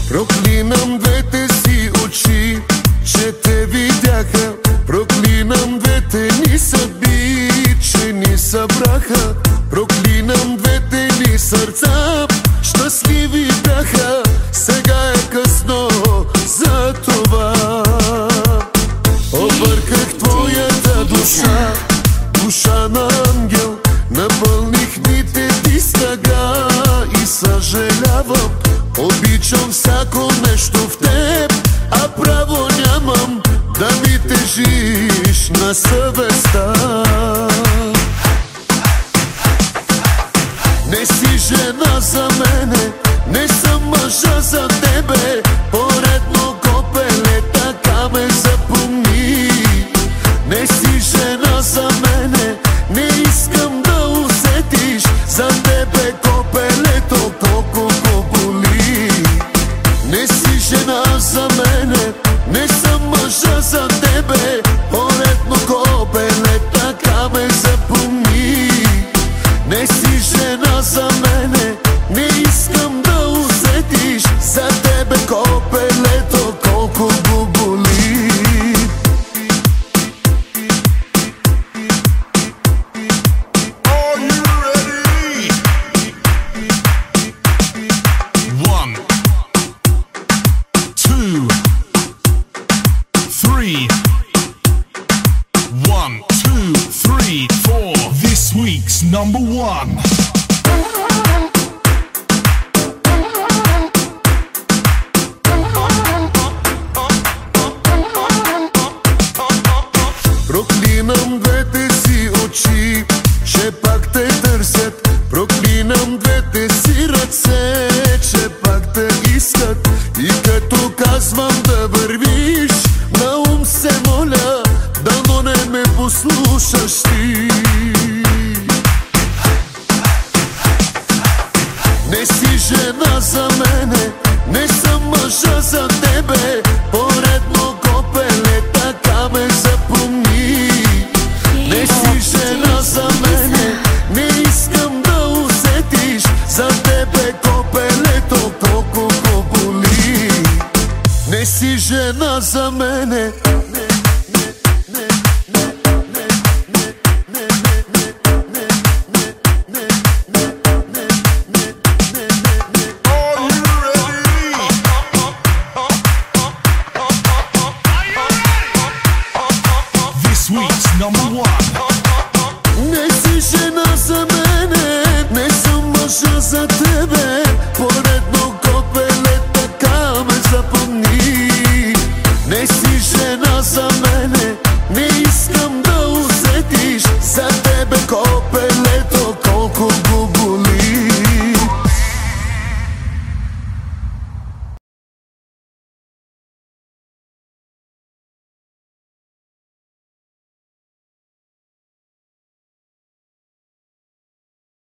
Проклинам двете си очи, че те видяха. Проклинам двете ни съдби, че ни събраха. Проклинам двете ни сърца, щастливи бяха. Сега е късно за това. Обърках твоята душа, душа на ангел. Напълних дните ти с тъга и съжалявам. Обичам всяко нещо в теб, а право нямам да ми тежиш на съвестта. Не си жена за мене, не съм мъжа за тебе. Поредно копеле, така ме запомни. Не си жена за мене, не искам да усетиш за тебе копелето колко го боли. Не си жена за мене, не съм мъжа за тебе. Поредно копеле, така ме запомни. Не си жена за мене, не искам да усетиш за тебе копелето колко го боли. Are you ready? 1, 2, 3. 1, 2, 3, 4. This week's number one. Проклинам двете си очи, че пак те търсят. Проклинам двете си ръце, че пак те искат. И като казвам да вървиш, на ум се моля, дано не ме послушаш ти. Не си жена за мене, не съм мъжа за тебе. Поредно копеле, така ме запомни. Не си жена за мене, не искам да усетиш за тебе копелето колко го боли. Не си жена за мене. This week's number one.